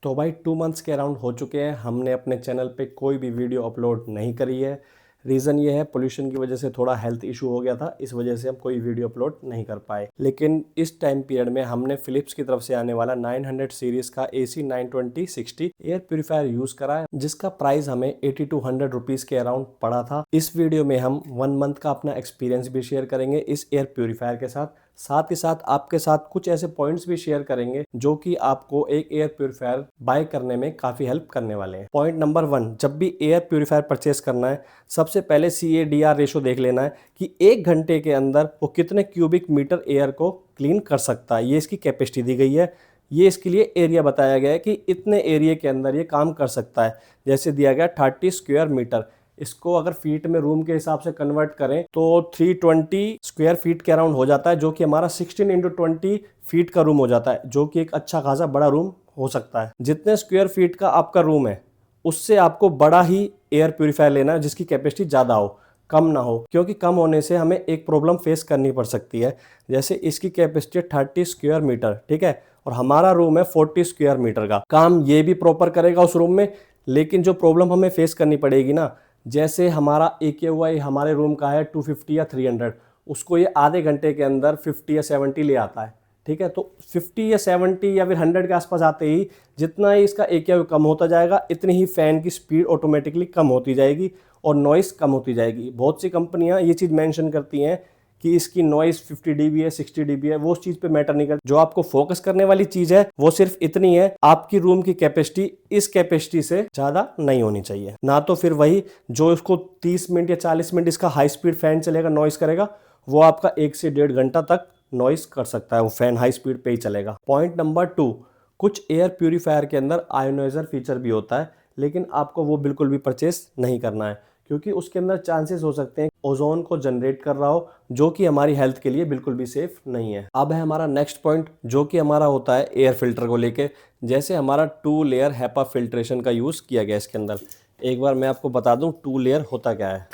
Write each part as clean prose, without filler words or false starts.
तो भाई 2 मंथ्स के अराउंड हो चुके हैं, हमने अपने चैनल पे कोई भी वीडियो अपलोड नहीं करी है। रीज़न ये है, पोल्यूशन की वजह से थोड़ा हेल्थ इशू हो गया था, इस वजह से हम कोई वीडियो अपलोड नहीं कर पाए। लेकिन इस टाइम पीरियड में हमने फ़िलिप्स की तरफ से आने वाला 900 सीरीज़ का AC 920/60 एयर प्यूरीफायर यूज़ करा है, जिसका प्राइस हमें 80 to 100 रुपीज़ के अराउंड पड़ा था। इस वीडियो में हम 1 मंथ का अपना एक्सपीरियंस भी शेयर करेंगे इस एयर प्यूरीफायर के साथ ही साथ आपके साथ कुछ ऐसे पॉइंट्स भी शेयर करेंगे जो कि आपको एक एयर प्यूरीफायर बाय करने में काफ़ी हेल्प करने वाले हैं। पॉइंट नंबर 1, जब भी एयर प्यूरीफायर परचेस करना है, सबसे पहले CADR रेशो देख लेना है कि 1 घंटे के अंदर वो कितने क्यूबिक मीटर एयर को क्लीन कर सकता है। ये इसकी कैपेसिटी दी गई है, ये इसके लिए एरिया बताया गया है कि इतने एरिया के अंदर ये काम कर सकता है। जैसे दिया गया 30 स्क्वायर मीटर, इसको अगर फीट में रूम के हिसाब से कन्वर्ट करें तो 320 स्क्वायर फीट के अराउंड हो जाता है, जो कि हमारा 16 × 20 फीट का रूम हो जाता है, जो कि एक अच्छा खासा बड़ा रूम हो सकता है। जितने स्क्वायर फीट का आपका रूम है, उससे आपको बड़ा ही एयर प्यूरीफायर लेना है जिसकी कैपेसिटी ज़्यादा हो, कम ना हो, क्योंकि कम होने से हमें एक प्रॉब्लम फेस करनी पड़ सकती है। जैसे इसकी कैपेसिटी है 30 स्क्वायर मीटर, ठीक है, और हमारा रूम है 40 स्क्वायर मीटर का। काम ये भी प्रॉपर करेगा उस रूम में, लेकिन जो प्रॉब्लम हमें फेस करनी पड़ेगी ना, जैसे हमारा AQI हमारे रूम का है 250 या 300, उसको ये आधे घंटे के अंदर 50 या 70 ले आता है, ठीक है। तो 50 या 70 या फिर 100 के आसपास आते ही जितना ही इसका AQI कम होता जाएगा, इतनी ही फ़ैन की स्पीड ऑटोमेटिकली कम होती जाएगी और नॉइस कम होती जाएगी। बहुत सी कंपनियां ये चीज़ मेंशन करती हैं कि इसकी नॉइस 50 dB है, 60 dB है, वो उस चीज़ पे मैटर नहीं करती। जो आपको फोकस करने वाली चीज़ है वो सिर्फ इतनी है, आपकी रूम की कैपेसिटी इस कैपेसिटी से ज़्यादा नहीं होनी चाहिए। ना तो फिर वही जो इसको 30 मिनट या 40 मिनट इसका हाई स्पीड फैन चलेगा, नॉइस करेगा, वो आपका 1 से 1.5 घंटा तक नॉइस कर सकता है, वो फैन हाई स्पीड पे ही चलेगा। पॉइंट नंबर 2, कुछ एयर प्यूरीफायर के अंदर आयोनाइजर फीचर भी होता है, लेकिन आपको वो बिल्कुल भी परचेस नहीं करना है, क्योंकि उसके अंदर चांसेस हो सकते हैं ओजोन को जनरेट कर रहा हो, जो कि हमारी हेल्थ के लिए बिल्कुल भी सेफ नहीं है। अब है हमारा नेक्स्ट पॉइंट, जो कि हमारा होता है एयर फिल्टर को लेके। जैसे हमारा 2 लेयर HEPA फिल्ट्रेशन का यूज़ किया गया इसके अंदर। एक बार मैं आपको बता दूं 2 लेयर होता क्या है।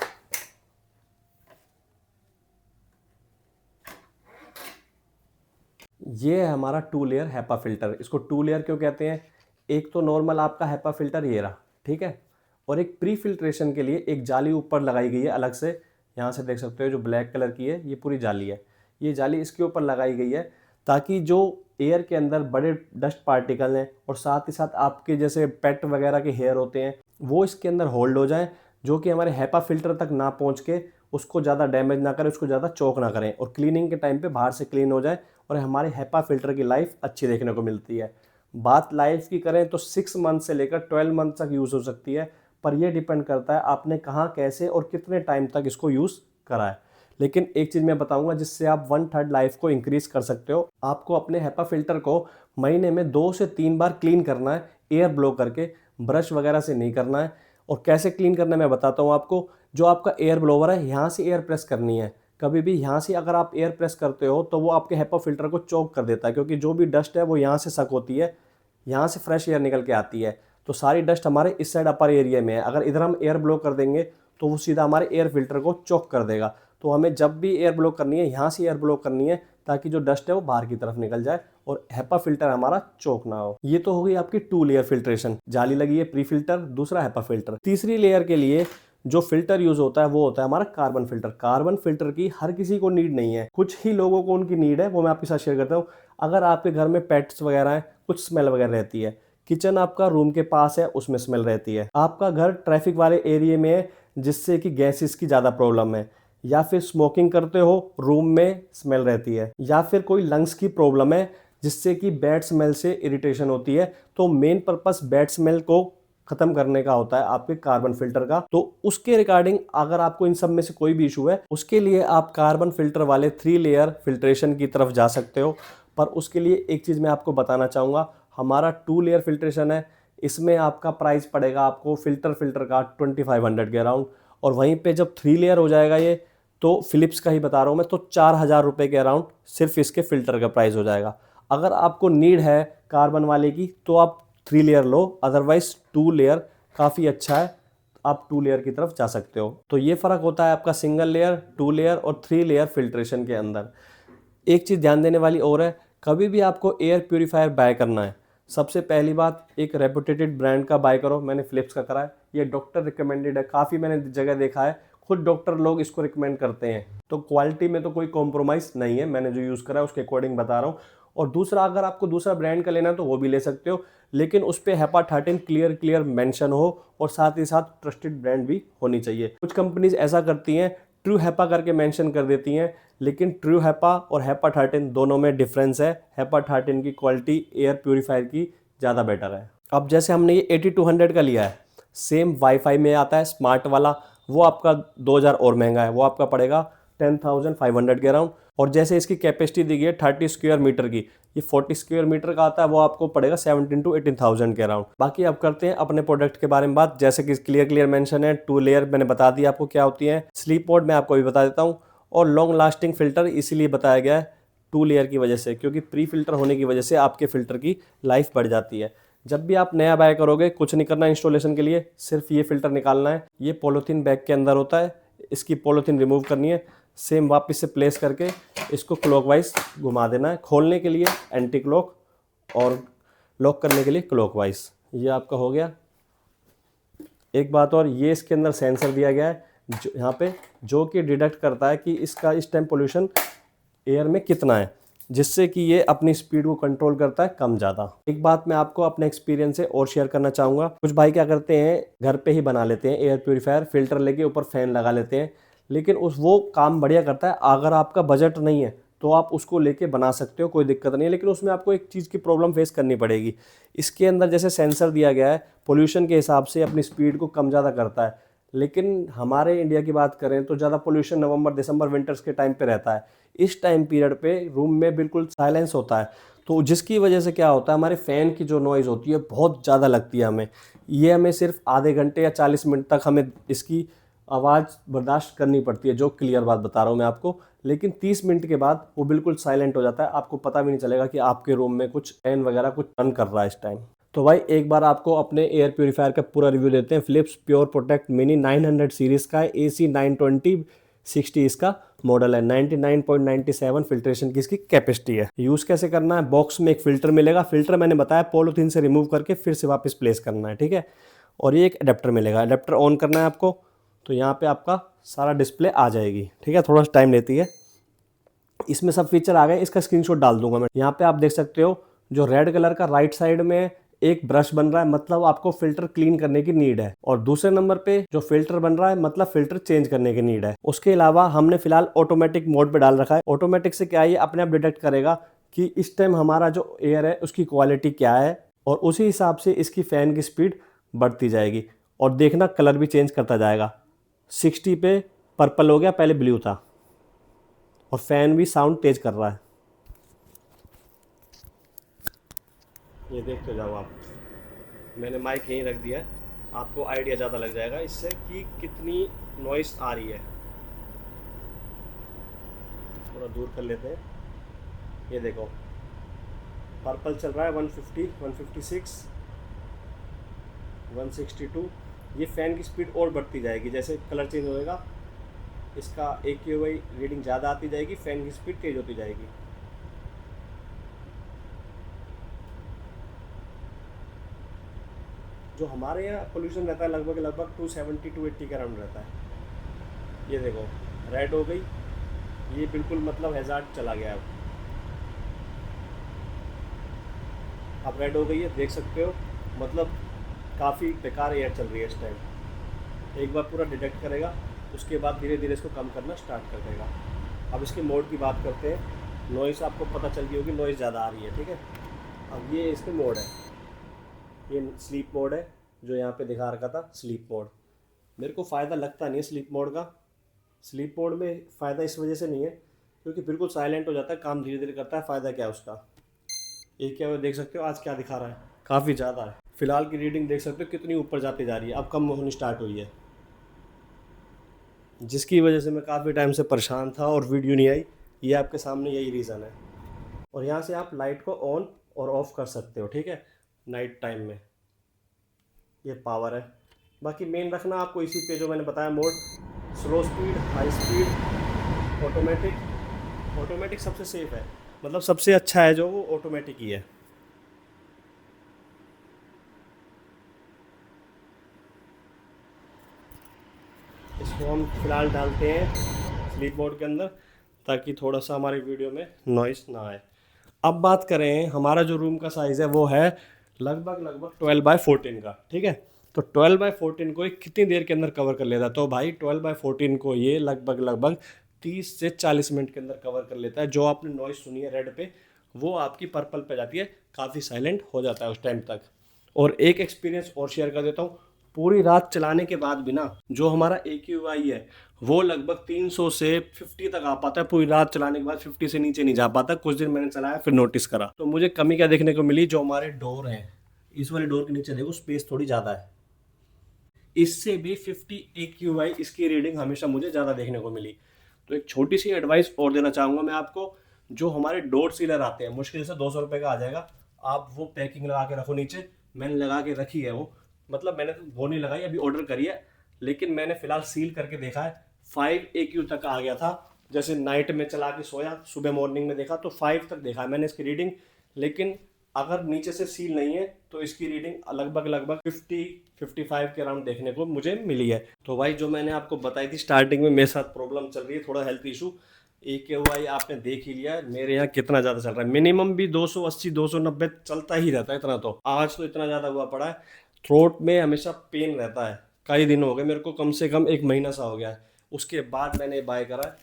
ये है हमारा 2 लेयर HEPA फिल्टर। इसको 2 लेयर क्यों कहते हैं? एक तो नॉर्मल आपका HEPA फिल्टर ये रहा, ठीक है, और एक प्री फिल्ट्रेशन के लिए एक जाली ऊपर लगाई गई है अलग से। यहाँ से देख सकते हो जो ब्लैक कलर की है, ये पूरी जाली है। ये जाली इसके ऊपर लगाई गई है ताकि जो एयर के अंदर बड़े डस्ट पार्टिकल हैं और साथ ही साथ आपके जैसे पेट वगैरह के हेयर होते हैं, वो इसके अंदर होल्ड हो जाएं, जो कि हमारे HEPA फिल्टर तक ना पहुँच के उसको ज़्यादा डैमेज ना करें, उसको ज़्यादा चोक ना करें, और क्लीनिंग के टाइम पे बाहर से क्लीन हो जाए और हमारे HEPA फिल्टर की लाइफ अच्छी देखने को मिलती है। बात लाइफ की करें तो 6 मंथ से लेकर 12 मंथ तक यूज़ हो सकती है, पर यह डिपेंड करता है आपने कहाँ, कैसे और कितने टाइम तक इसको यूज़ करा है। लेकिन एक चीज़ मैं बताऊंगा जिससे आप 1/3 लाइफ को इंक्रीज कर सकते हो। आपको अपने HEPA फिल्टर को महीने में 2 से 3 बार क्लीन करना है, एयर ब्लो करके, ब्रश वगैरह से नहीं करना है। और कैसे क्लीन करना है मैं बताता हूँ आपको। जो आपका एयर ब्लोवर है, यहाँ से एयर प्रेस करनी है। कभी भी यहाँ से अगर आप एयर प्रेस करते हो तो वो आपके HEPA फिल्टर को चोक कर देता है, क्योंकि जो भी डस्ट है वो यहाँ से सक होती है, यहाँ से फ्रेश एयर निकल के आती है। तो सारी डस्ट हमारे इस साइड अपर एरिया में है, अगर इधर हम एयर ब्लो कर देंगे तो वो सीधा हमारे एयर फिल्टर को चोक कर देगा। तो हमें जब भी एयर ब्लो करनी है, यहाँ से एयर ब्लो करनी है, ताकि जो डस्ट है वो बाहर की तरफ निकल जाए और HEPA फिल्टर हमारा चोक ना हो। ये तो हो गई आपकी 2 लेयर फिल्ट्रेशन। जाली लगी है, प्री फिल्टर, दूसरा HEPA फिल्टर। तीसरी लेयर के लिए जो फिल्टर यूज होता है वो होता है हमारा कार्बन फिल्टर। कार्बन फिल्टर की हर किसी को नीड नहीं है, कुछ ही लोगों को उनकी नीड है, वो मैं आपके साथ शेयर करता हूँ। अगर आपके घर में पेट्स वगैरह हैं, कुछ स्मेल वगैरह रहती है, किचन आपका रूम के पास है, उसमें स्मेल रहती है, आपका घर ट्रैफिक वाले एरिया में है जिससे कि गैसेस की ज़्यादा प्रॉब्लम है, या फिर स्मोकिंग करते हो, रूम में स्मेल रहती है, या फिर कोई लंग्स की प्रॉब्लम है जिससे कि बैड स्मेल से इरिटेशन होती है, तो मेन पर्पस बैड स्मेल को खत्म करने का होता है आपके कार्बन फिल्टर का। तो उसके रिगार्डिंग अगर आपको इन सब में से कोई भी इशू है, उसके लिए आप कार्बन फिल्टर वाले 3 लेयर फिल्ट्रेशन की तरफ जा सकते हो। पर उसके लिए एक चीज़ मैं आपको बताना चाहूँगा, हमारा 2 लेयर फिल्ट्रेशन है, इसमें आपका प्राइस पड़ेगा आपको फिल्टर का 2500 के अराउंड। और वहीं पे जब 3 लेयर हो जाएगा ये, तो फिलिप्स का ही बता रहा हूँ मैं, तो 4000 रुपये के अराउंड सिर्फ इसके फिल्टर का प्राइस हो जाएगा। अगर आपको नीड है कार्बन वाले की तो आप 3 लेयर लो, अदरवाइज 2 लेयर काफ़ी अच्छा है, आप 2 लेयर की तरफ जा सकते हो। तो ये फ़र्क होता है आपका सिंगल लेयर, 2 लेयर और 3 लेयर फिल्ट्रेशन के अंदर। एक चीज़ ध्यान देने वाली और है, कभी भी आपको एयर प्यूरीफायर बाय करना है सबसे पहली बात, एक रेपुटेटेड ब्रांड का बाय करो। मैंने फिलिप्स का करा है, ये डॉक्टर रिकमेंडेड है, काफ़ी मैंने जगह देखा है, खुद डॉक्टर लोग इसको रिकमेंड करते हैं, तो क्वालिटी में तो कोई कॉम्प्रोमाइज़ नहीं है। मैंने जो यूज़ करा है उसके अकॉर्डिंग बता रहा हूँ। और दूसरा, अगर आपको दूसरा ब्रांड का लेना है तो वो भी ले सकते हो, लेकिन उस पर हेपा-13 क्लियर मेंशन हो और साथ ही साथ ट्रस्टेड ब्रांड भी होनी चाहिए। कुछ कंपनीज ऐसा करती हैं, ट्रू हेपा करके मेंशन कर देती हैं, लेकिन ट्रू हेपा और हेपा-13 दोनों में डिफरेंस है। हेपा-13 की क्वालिटी एयर प्योरीफायर की ज़्यादा बेटर है। अब जैसे हमने ये 8200 का लिया है, सेम वाईफाई में आता है स्मार्ट वाला, वो आपका 2000 और महंगा है, वो आपका पड़ेगा 10,500 के अराउंड। और जैसे इसकी कैपेसिटी दी गई है 30 स्क्वायर मीटर की, ये 40 स्क्वायर मीटर का आता है, वो आपको पड़ेगा 17 to 18,000 के अराउंड। बाकी अब करते हैं अपने प्रोडक्ट के बारे में बात। जैसे कि क्लियर मेंशन है, 2 लेयर मैंने बता दिया आपको क्या होती है, स्लीप मोड मैं आपको भी बता देता हूँ, और लॉन्ग लास्टिंग फिल्टर इसीलिए बताया गया है 2 लेयर की वजह से, क्योंकि प्री फिल्टर होने की वजह से आपके फिल्टर की लाइफ बढ़ जाती है। जब भी आप नया बाय करोगे, कुछ नहीं करना इंस्टॉलेशन के लिए, सिर्फ ये फिल्टर निकालना है। ये पॉलीथीन बैग के अंदर होता है, इसकी पॉलीथीन रिमूव करनी है, सेम वापस से प्लेस करके इसको क्लॉकवाइज घुमा देना है। खोलने के लिए एंटी क्लॉक और लॉक करने के लिए क्लॉकवाइज। ये आपका हो गया। एक बात और, ये इसके अंदर सेंसर दिया गया है जो यहाँ पे, जो कि डिटेक्ट करता है कि इसका इस टाइम पोल्यूशन एयर में कितना है, जिससे कि ये अपनी स्पीड को कंट्रोल करता है कम ज़्यादा। एक बात मैं आपको अपने एक्सपीरियंस से और शेयर करना चाहूँगा। कुछ भाई क्या करते हैं, घर पे ही बना लेते हैं एयर प्योरीफायर, फिल्टर लेके ऊपर फैन लगा लेते हैं, लेकिन वो काम बढ़िया करता है। अगर आपका बजट नहीं है तो आप उसको लेके बना सकते हो, कोई दिक्कत नहीं है, लेकिन उसमें आपको एक चीज़ की प्रॉब्लम फेस करनी पड़ेगी। इसके अंदर जैसे सेंसर दिया गया है, पोल्यूशन के हिसाब से अपनी स्पीड को कम ज़्यादा करता है, लेकिन हमारे इंडिया की बात करें तो ज़्यादा पोल्यूशन नवंबर दिसंबर विंटर्स के टाइम पे रहता है। इस टाइम पीरियड पे रूम में बिल्कुल साइलेंस होता है, तो जिसकी वजह से क्या होता है, हमारे फ़ैन की जो नॉइज़ होती है बहुत ज़्यादा लगती है हमें। ये हमें सिर्फ आधे घंटे या 40 मिनट तक हमें इसकी आवाज़ बर्दाश्त करनी पड़ती है, जो क्लियर बात बता रहा हूँ मैं आपको। लेकिन 30 मिनट के बाद वो बिल्कुल साइलेंट हो जाता है, आपको पता भी नहीं चलेगा कि आपके रूम में कुछ फैन वगैरह कुछ रन कर रहा है इस टाइम। तो भाई एक बार आपको अपने एयर प्योरीफायर का पूरा रिव्यू देते हैं। Philips pure protect mini 900 series का है, AC 920/60 इसका मॉडल है, 99.97 फिल्ट्रेशन की इसकी कैपेसिटी है। यूज़ कैसे करना है, बॉक्स में एक फ़िल्टर मिलेगा, फ़िल्टर मैंने बताया पॉलीथीन से रिमूव करके फिर से वापस प्लेस करना है, ठीक है। और ये एक अडेप्टर मिलेगा, अडेप्टर ऑन करना है आपको, तो यहाँ पे आपका सारा डिस्प्ले आ जाएगी, ठीक है। थोड़ा सा टाइम लेती है, इसमें सब फीचर आ गए, इसका स्क्रीनशॉट डाल दूंगा मैं। यहाँ पे आप देख सकते हो जो रेड कलर का राइट साइड में एक ब्रश बन रहा है, मतलब आपको फिल्टर क्लीन करने की नीड है, और दूसरे नंबर पे जो फिल्टर बन रहा है मतलब फिल्टर चेंज करने की नीड है। उसके अलावा हमने फिलहाल ऑटोमेटिक मोड पे डाल रखा है। ऑटोमेटिक से क्या है, ये अपने आप डिटेक्ट करेगा कि इस टाइम हमारा जो एयर है उसकी क्वालिटी क्या है, और उसी हिसाब से इसकी फ़ैन की स्पीड बढ़ती जाएगी। और देखना कलर भी चेंज करता जाएगा, 60 पे पर्पल हो गया, पहले ब्लू था, और फैन भी साउंड तेज कर रहा है। ये देखते जाओ आप, मैंने माइक यहीं रख दिया है, आपको आइडिया ज़्यादा लग जाएगा इससे कि कितनी नॉइस आ रही है। थोड़ा दूर कर लेते हैं, ये देखो पर्पल चल रहा है 150, 156, 162। ये फ़ैन की स्पीड और बढ़ती जाएगी, जैसे कलर चेंज होएगा इसका AQI रीडिंग ज़्यादा आती जाएगी, फ़ैन की स्पीड तेज होती जाएगी। जो हमारे यहाँ पोल्यूशन रहता है लगभग 270 280 का अराउंड रहता है। ये देखो रेड हो गई, ये बिल्कुल मतलब हैज़ार्ड चला गया है। अब रेड हो गई है, देख सकते हो, मतलब काफ़ी बेकार एयर चल रही है इस टाइम। एक बार पूरा डिटेक्ट करेगा, उसके बाद धीरे धीरे इसको कम करना स्टार्ट कर देगा। अब इसके मोड की बात करते हैं। नॉइज़ आपको पता चल गई होगी, नॉइज़ ज़्यादा आ रही है, ठीक है। अब ये इसके मोड है, ये स्लीप मोड है, जो यहाँ पे दिखा रखा था स्लीप मोड। मेरे को फ़ायदा लगता नहीं है स्लीप मोड का। स्लीप मोड में फ़ायदा इस वजह से नहीं है क्योंकि बिल्कुल साइलेंट हो जाता है, काम धीरे धीरे करता है। फ़ायदा क्या है उसका, ये क्या हो, देख सकते हो आज क्या दिखा रहा है, काफ़ी ज़्यादा है। फ़िलहाल की रीडिंग देख सकते हो कितनी ऊपर जाती जा रही है, अब कम होनी स्टार्ट हुई है, जिसकी वजह से मैं काफ़ी टाइम से परेशान था और वीडियो नहीं आई। ये आपके सामने यही रीज़न है। और यहाँ से आप लाइट को ऑन और ऑफ़ कर सकते हो, ठीक है, नाइट टाइम में। ये पावर है। बाकी मेन रखना आपको इसी पे जो मैंने बताया mode, slow speed, high speed, automatic. Automatic सबसे सेफ़ है, मतलब सबसे अच्छा है जो वो ऑटोमेटिक ही है। इसको हम फिलहाल डालते हैं स्लीप मोड के अंदर ताकि थोड़ा सा हमारी वीडियो में नॉइस ना आए। अब बात करें, हमारा जो रूम का साइज़ है वो है लगभग 12/14 का, ठीक है। तो 12/14 को ये कितनी देर के अंदर कवर कर लेता है? तो भाई 12/14 को ये लगभग 30 से 40 मिनट के अंदर कवर कर लेता है। जो आपने नॉइस सुनी है रेड पे, वो आपकी पर्पल पे जाती है, काफ़ी साइलेंट हो जाता है उस टाइम तक। और एक एक्सपीरियंस और शेयर कर देता हूँ, पूरी रात चलाने के बाद भी ना जो हमारा AQI है वो लगभग 300 से 50 तक आ पाता है। पूरी रात चलाने के बाद 50 से नीचे नहीं जा पाता। कुछ दिन मैंने चलाया फिर नोटिस करा, तो मुझे कमी क्या देखने को मिली, जो हमारे डोर हैं, इस वाले डोर के नीचे देखो स्पेस थोड़ी ज़्यादा है, इससे भी 50 AQI इसकी रीडिंग हमेशा मुझे ज़्यादा देखने को मिली। तो एक छोटी सी एडवाइस और देना चाहूँगा मैं आपको, जो हमारे डोर सीलर आते हैं, मुश्किल से 200 रुपये का आ जाएगा, आप वो पैकिंग लगा के रखो नीचे। मैंने लगा के रखी है वो, मतलब मैंने तो वो नहीं लगाई, अभी ऑर्डर करी है, लेकिन मैंने फिलहाल सील करके देखा है, 5 AQ तक आ गया था। जैसे नाइट में चला के सोया, सुबह मॉर्निंग में देखा तो 5 तक देखा है मैंने इसकी रीडिंग। लेकिन अगर नीचे से सील नहीं है तो इसकी रीडिंग लगभग 50-55 के अराउंड देखने को मुझे मिली है। तो भाई जो मैंने आपको बताई थी स्टार्टिंग में, मेरे साथ प्रॉब्लम चल रही है थोड़ा हेल्थ इशू, AQI आपने देख ही लिया है मेरे यहाँ कितना ज़्यादा चल रहा है। मिनिमम भी 280-290 चलता ही रहता है, इतना तो आज तो इतना ज़्यादा हुआ पड़ा है। थ्रोट में हमेशा पेन रहता है, कई दिन हो गए मेरे को, कम से कम 1 महीना सा हो गया है, उसके बाद मैंने बाय करा है।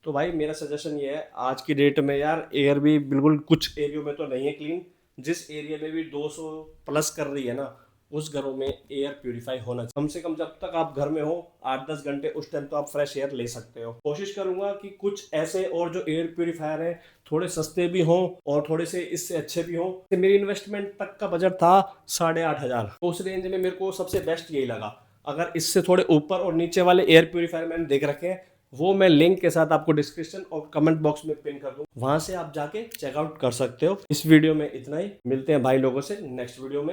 तो भाई मेरा सजेशन ये है, आज की डेट में यार एयर भी बिल्कुल कुछ एरियो में तो नहीं है क्लीन, जिस एरिया में भी 200 प्लस कर रही है ना, उस घरों में एयर प्यूरिफाई होना चाहिए। कम से कम जब तक आप घर में हो 8-10 घंटे, उस टाइम तो आप फ्रेश एयर ले सकते हो। कोशिश करूंगा कि कुछ ऐसे और जो एयर प्यूरिफायर हैं थोड़े सस्ते भी हों और थोड़े से इससे अच्छे भी हों। मेरी इन्वेस्टमेंट तक का बजट था 8,500, उस रेंज में मेरे को सबसे बेस्ट यही लगा। अगर इससे थोड़े ऊपर और नीचे वाले एयर प्यूरिफायर मैंने देख रखे हैं, वो मैं लिंक के साथ आपको डिस्क्रिप्शन और कमेंट बॉक्स में पिन कर दूँ, वहां से आप जाके चेकआउट कर सकते हो। इस वीडियो में इतना ही, मिलते हैं भाई लोगों से नेक्स्ट वीडियो में।